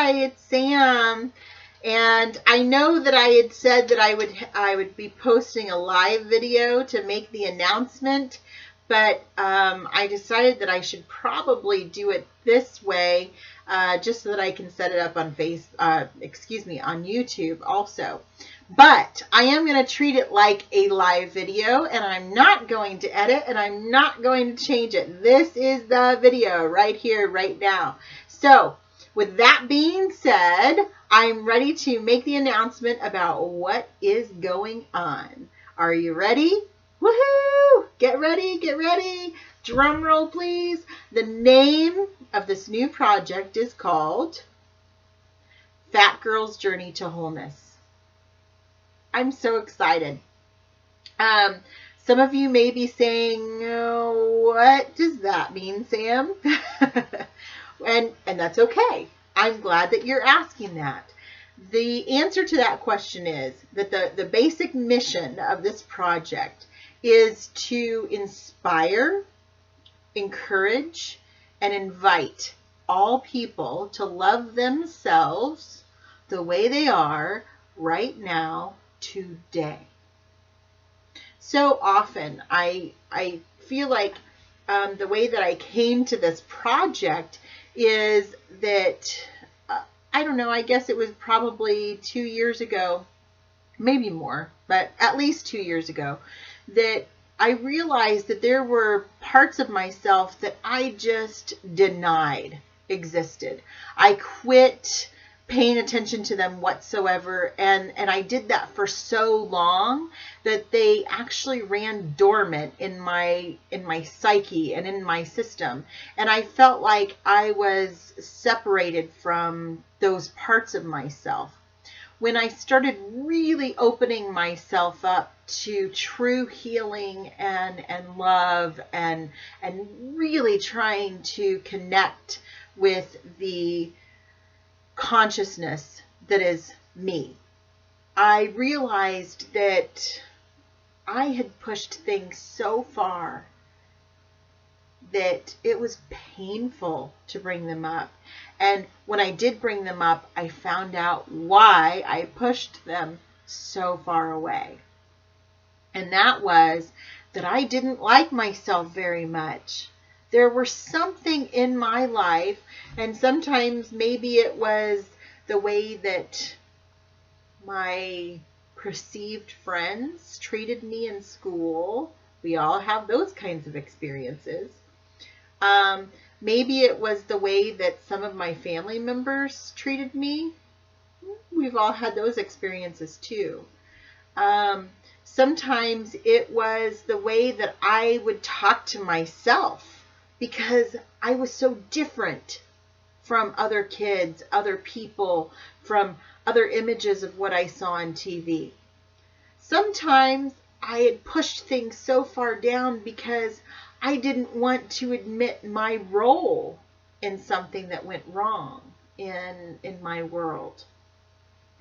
Hi, it's Sam. And I know that I had said that I would be posting a live video to make the announcement, but I decided that I should probably do it this way, just so that I can set it up on on YouTube also. But I am going to treat it like a live video, and I'm not going to edit, and I'm not going to change it. This is the video right here, right now. So, with that being said, I'm ready to make the announcement about what is going on. Are you ready? Woohoo! Get ready, get ready. Drum roll, please. The name of this new project is called Fat Girl's Journey to Wholeness. I'm so excited. Some of you may be saying, what does that mean, Sam? and that's okay. I'm glad that you're asking that. The answer to that question is that the basic mission of this project is to inspire, encourage, and invite all people to love themselves the way they are right now, today. So often I feel like the way that I came to this project is that, I don't know, I guess it was probably 2 years ago, maybe more, but at least 2 years ago, that I realized that there were parts of myself that I just denied existed. I quit paying attention to them whatsoever, and I did that for so long that they actually ran dormant in my psyche and in my system, and I felt like I was separated from those parts of myself. When I started really opening myself up to true healing and love and really trying to connect with the consciousness that is me, I realized that I had pushed things so far that it was painful to bring them up. And when I did bring them up, I found out why I pushed them so far away. And that was that I didn't like myself very much. There was something in my life, and sometimes maybe it was the way that my perceived friends treated me in school. We all have those kinds of experiences. Maybe it was the way that some of my family members treated me. We've all had those experiences too. Sometimes it was the way that I would talk to myself, because I was so different from other kids, other people, from other images of what I saw on TV. Sometimes I had pushed things so far down because I didn't want to admit my role in something that went wrong in my world.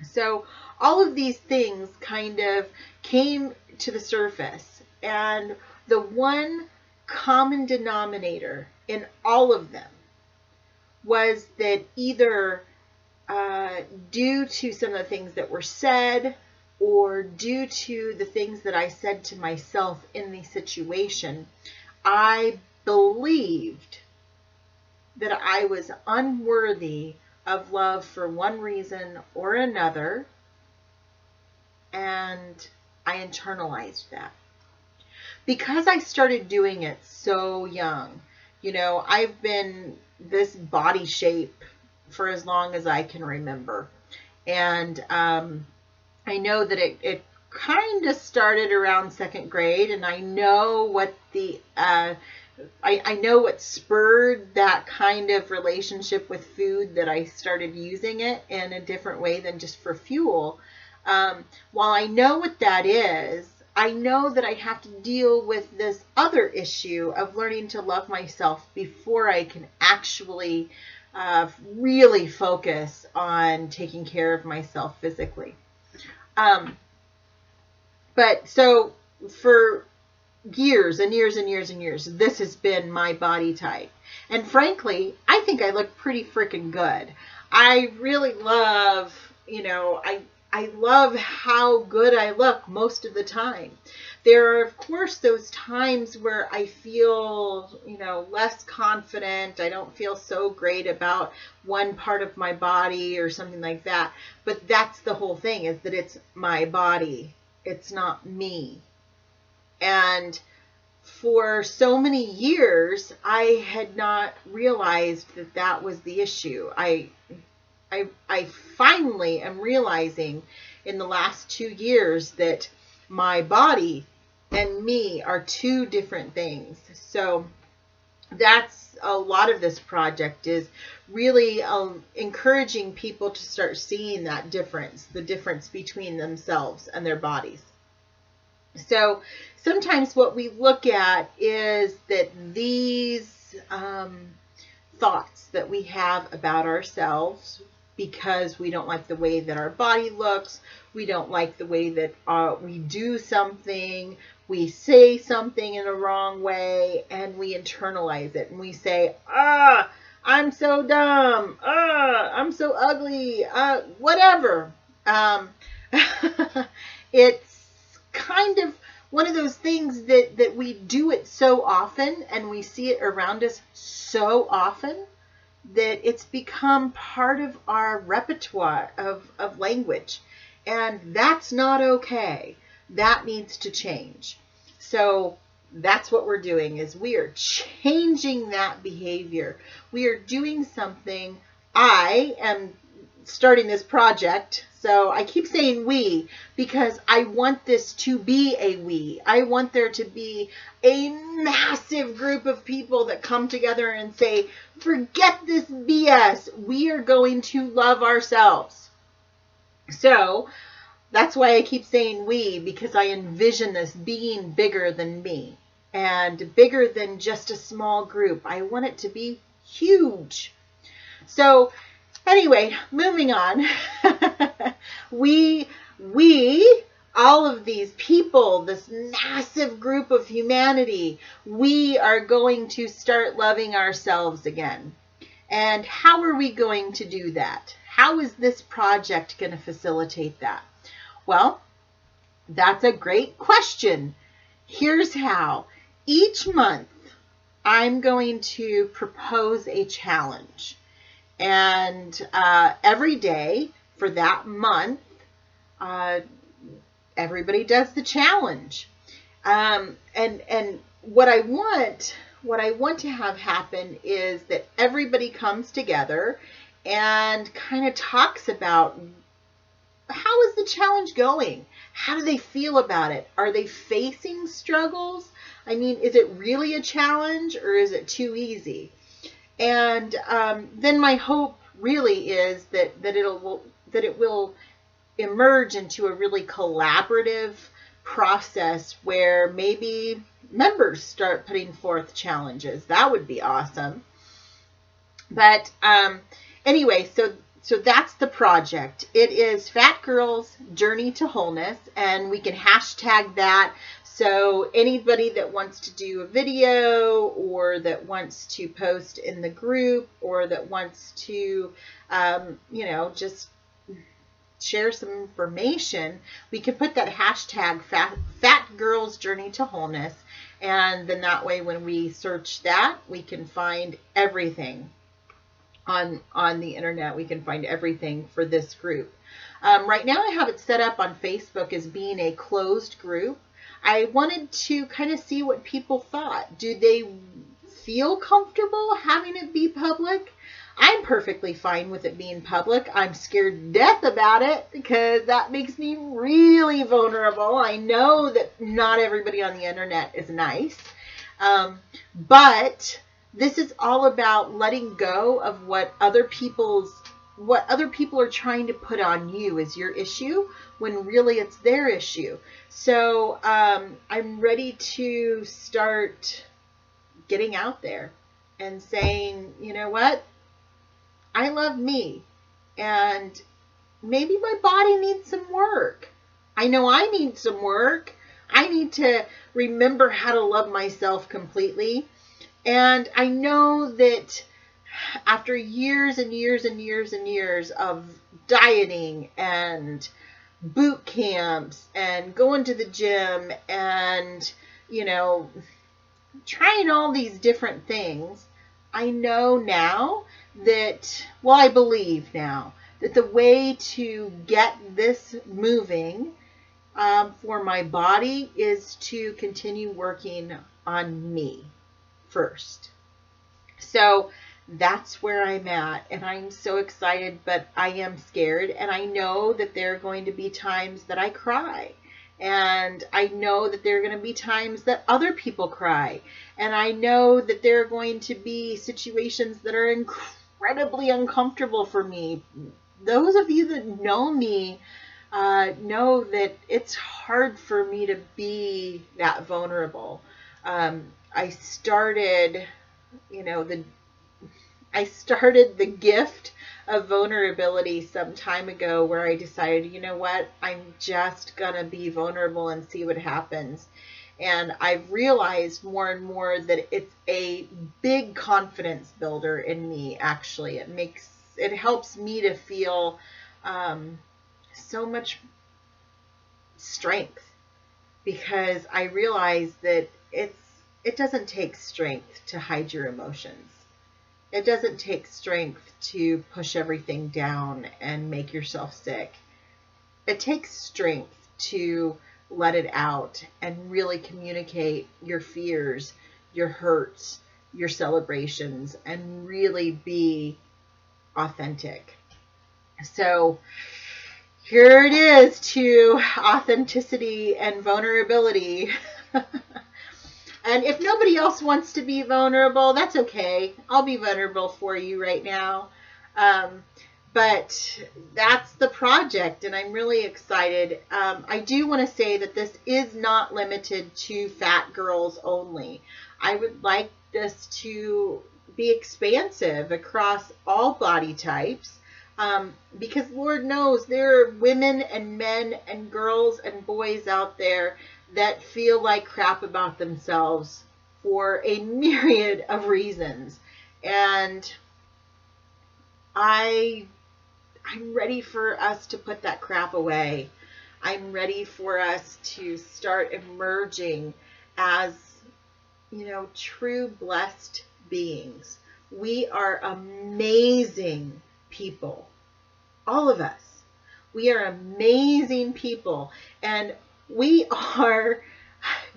So all of these things kind of came to the surface, and the one common denominator in all of them was that either due to some of the things that were said, or due to the things that I said to myself in the situation, I believed that I was unworthy of love for one reason or another, and I internalized that. Because I started doing it so young, I've been this body shape for as long as I can remember. And I know that it kind of started around second grade, and I know what I know what spurred that kind of relationship with food, that I started using it in a different way than just for fuel. While I know what that is, I know that I have to deal with this other issue of learning to love myself before I can actually really focus on taking care of myself physically. But so for years and years and years and years, this has been my body type. And frankly, I think I look pretty freaking good. I really love, I love how good I look most of the time. There are, of course, those times where I feel, less confident. I don't feel so great about one part of my body or something like that. But that's the whole thing, is that it's my body. It's not me. And for so many years, I had not realized that that was the issue. I finally am realizing in the last 2 years that my body and me are two different things. So that's a lot of this project, is really encouraging people to start seeing that difference, the difference between themselves and their bodies. So sometimes what we look at is that these thoughts that we have about ourselves, because we don't like the way that our body looks, we don't like the way that we do something, we say something in a wrong way, and we internalize it, and we say, I'm so dumb, I'm so ugly, whatever. It's kind of one of those things that we do it so often, and we see it around us so often, that it's become part of our repertoire of language. And that's not okay. That needs to change. So that's what we're doing, is we are changing that behavior. We are doing something. I am starting this project. So I keep saying we, because I want this to be a we. I want there to be a massive group of people that come together and say, forget this BS. We are going to love ourselves. So that's why I keep saying we, because I envision this being bigger than me and bigger than just a small group. I want it to be huge. So anyway, moving on. we, all of these people, this massive group of humanity, we are going to start loving ourselves again. And how are we going to do that? How is this project going to facilitate that? Well, that's a great question. Here's how. Each month, I'm going to propose a challenge. And every day for that month, everybody does the challenge. And what I want to have happen is that everybody comes together and kind of talks about, how is the challenge going? How do they feel about it? Are they facing struggles? I mean, is it really a challenge, or is it too easy? And then my hope really is that it will emerge into a really collaborative process where maybe members start putting forth challenges. That would be awesome. But anyway, so that's the project. It is Fat Girls Journey to Wholeness, and we can hashtag that. So anybody that wants to do a video, or that wants to post in the group, or that wants to, just share some information, we can put that hashtag Fat Girls Journey to Wholeness. And then that way, when we search that, we can find everything on the internet. We can find everything for this group. Right now I have it set up on Facebook as being a closed group. I wanted to kind of see what people thought. Do they feel comfortable having it be public? I'm perfectly fine with it being public. I'm scared to death about it, because that makes me really vulnerable. I know that not everybody on the internet is nice. But this is all about letting go of what other people are trying to put on you as your issue, when really it's their issue. So I'm ready to start getting out there and saying, you know what? I love me, and maybe my body needs some work. I know I need some work. I need to remember how to love myself completely. And I know that after years and years and years and years of dieting and boot camps and going to the gym and, you know, trying all these different things, I know now that, well, I believe now that the way to get this moving for my body is to continue working on me first. So that's where I'm at, and I'm so excited, but I am scared, and I know that there are going to be times that I cry, and I know that there are going to be times that other people cry, and I know that there are going to be situations that are incredibly uncomfortable for me. Those of you that know me know that it's hard for me to be that vulnerable. I started, you know, I started the gift of vulnerability some time ago, where I decided, you know what, I'm just going to be vulnerable and see what happens. And I've realized more and more that it's a big confidence builder in me, actually. It helps me to feel so much strength, because I realize that it doesn't take strength to hide your emotions. It doesn't take strength to push everything down and make yourself sick. It takes strength to let it out and really communicate your fears, your hurts, your celebrations, and really be authentic. So here it is to authenticity and vulnerability. And if nobody else wants to be vulnerable, that's okay. I'll be vulnerable for you right now. But that's the project, and I'm really excited. I do want to say that this is not limited to fat girls only. I would like this to be expansive across all body types, because Lord knows there are women and men and girls and boys out there that feel like crap about themselves for a myriad of reasons. And I'm ready for us to put that crap away. I'm ready for us to start emerging as, you know, true blessed beings. We are amazing people. All of us. We are amazing people. And we are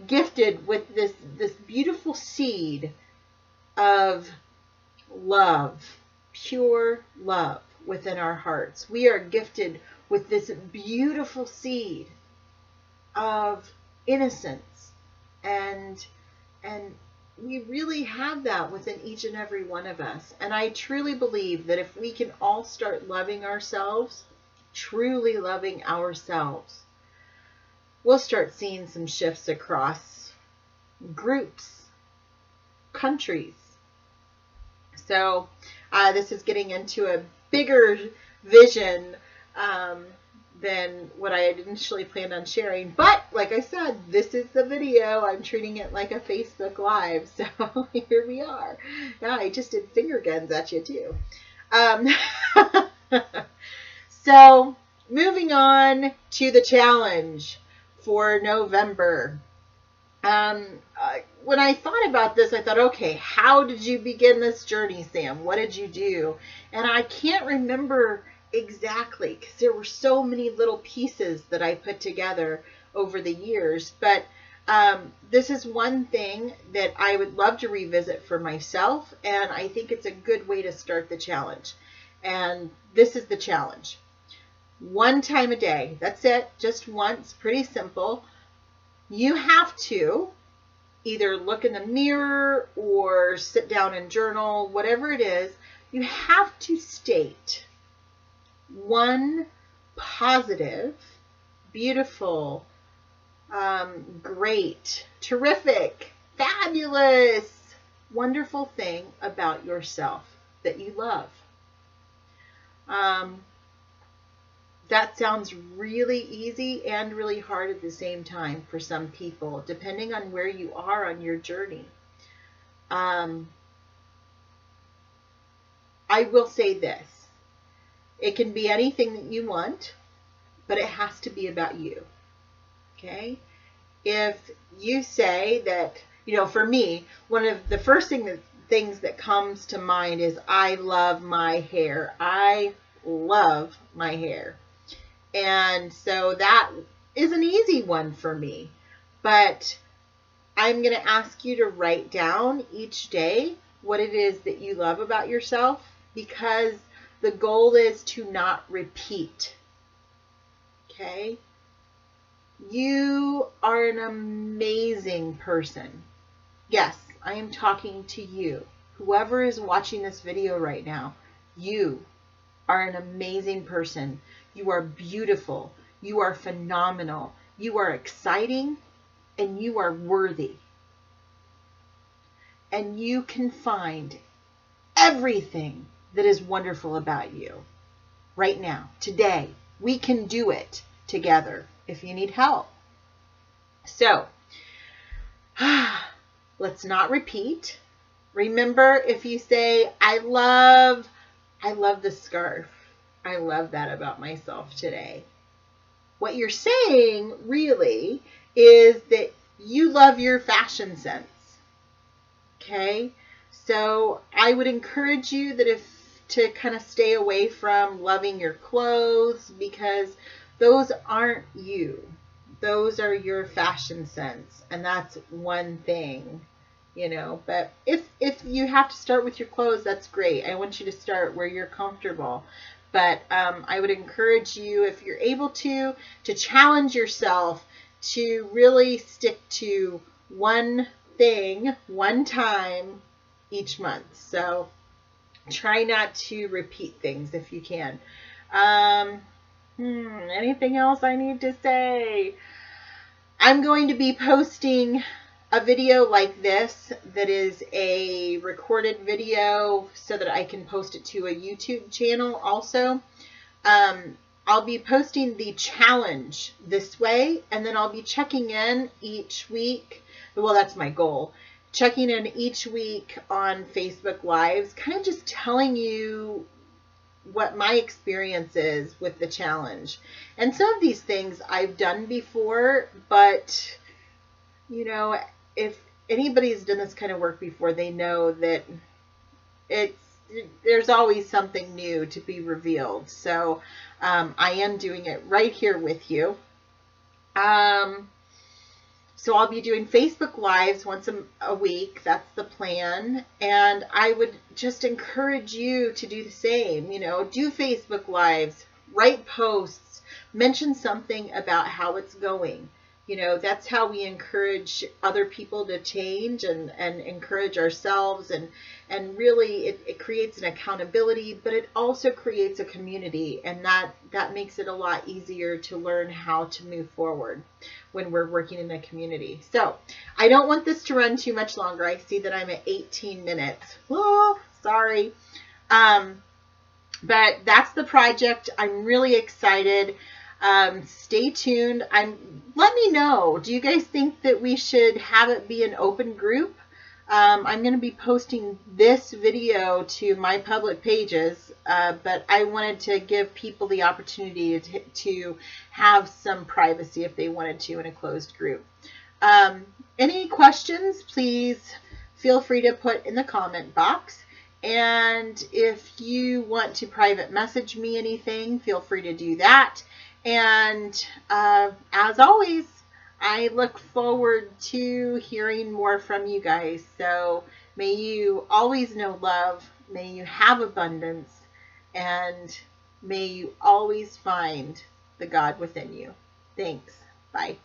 gifted with this beautiful seed of love, pure love within our hearts. We are gifted with this beautiful seed of innocence, and we really have that within each and every one of us. And I truly believe that if we can all start loving ourselves, truly loving ourselves, we'll start seeing some shifts across groups, countries. So this is getting into a bigger vision than what I had initially planned on sharing. But like I said, this is the video. I'm treating it like a Facebook Live. So here we are. Yeah, I just did finger guns at you too. So moving on to the challenge for November. When I thought about this, I thought, okay, how did you begin this journey, Sam? What did you do? And I can't remember exactly, because there were so many little pieces that I put together over the years. But this is one thing that I would love to revisit for myself, and I think it's a good way to start the challenge. And this is the challenge. 1 time a day. That's it. Just once. Pretty simple. You have to either look in the mirror or sit down and journal, whatever it is. You have to state one positive, beautiful, great, terrific, fabulous, wonderful thing about yourself that you love. that sounds really easy and really hard at the same time for some people, depending on where you are on your journey. I will say this. It can be anything that you want, but it has to be about you. Okay? If you say that, for me, one of the first things that comes to mind is I love my hair. I love my hair. And so that is an easy one for me. But I'm going to ask you to write down each day what it is that you love about yourself, because the goal is to not repeat. Okay? You are an amazing person. Yes, I am talking to you. Whoever is watching this video right now, you are an amazing person. You are beautiful. You are phenomenal. You are exciting, and you are worthy. And you can find everything that is wonderful about you right now, today. We can do it together if you need help. So, let's not repeat. Remember, if you say, I love the scarf. I love that about myself today. What you're saying really is that you love your fashion sense. Okay? So I would encourage you to kind of stay away from loving your clothes, because those aren't you. Those are your fashion sense, and that's one thing, but if you have to start with your clothes, that's great. I want you to start where you're comfortable. But I would encourage you, if you're able to challenge yourself to really stick to one thing, one time each month. So try not to repeat things if you can. Anything else I need to say? I'm going to be posting a video like this that is a recorded video so that I can post it to a YouTube channel also. I'll be posting the challenge this way, and then I'll be checking in each week. Well, that's my goal. Checking in each week on Facebook Lives, kind of just telling you what my experience is with the challenge. And some of these things I've done before, but if anybody's done this kind of work before, they know that there's always something new to be revealed. So I am doing it right here with you. So I'll be doing Facebook Lives once a week. That's the plan. And I would just encourage you to do the same. Do Facebook Lives, write posts, mention something about how it's going. That's how we encourage other people to change and encourage ourselves. And really, it creates an accountability, but it also creates a community. And that makes it a lot easier to learn how to move forward when we're working in a community. So I don't want this to run too much longer. I see that I'm at 18 minutes. Oh, sorry. But that's the project. I'm really excited. Stay tuned. Let me know. Do you guys think that we should have it be an open group? I'm going to be posting this video to my public pages, but I wanted to give people the opportunity to have some privacy if they wanted to in a closed group. Any questions, please feel free to put in the comment box. And if you want to private message me anything, feel free to do that. And as always, I look forward to hearing more from you guys. So may you always know love, may you have abundance, and may you always find the God within you. Thanks. Bye.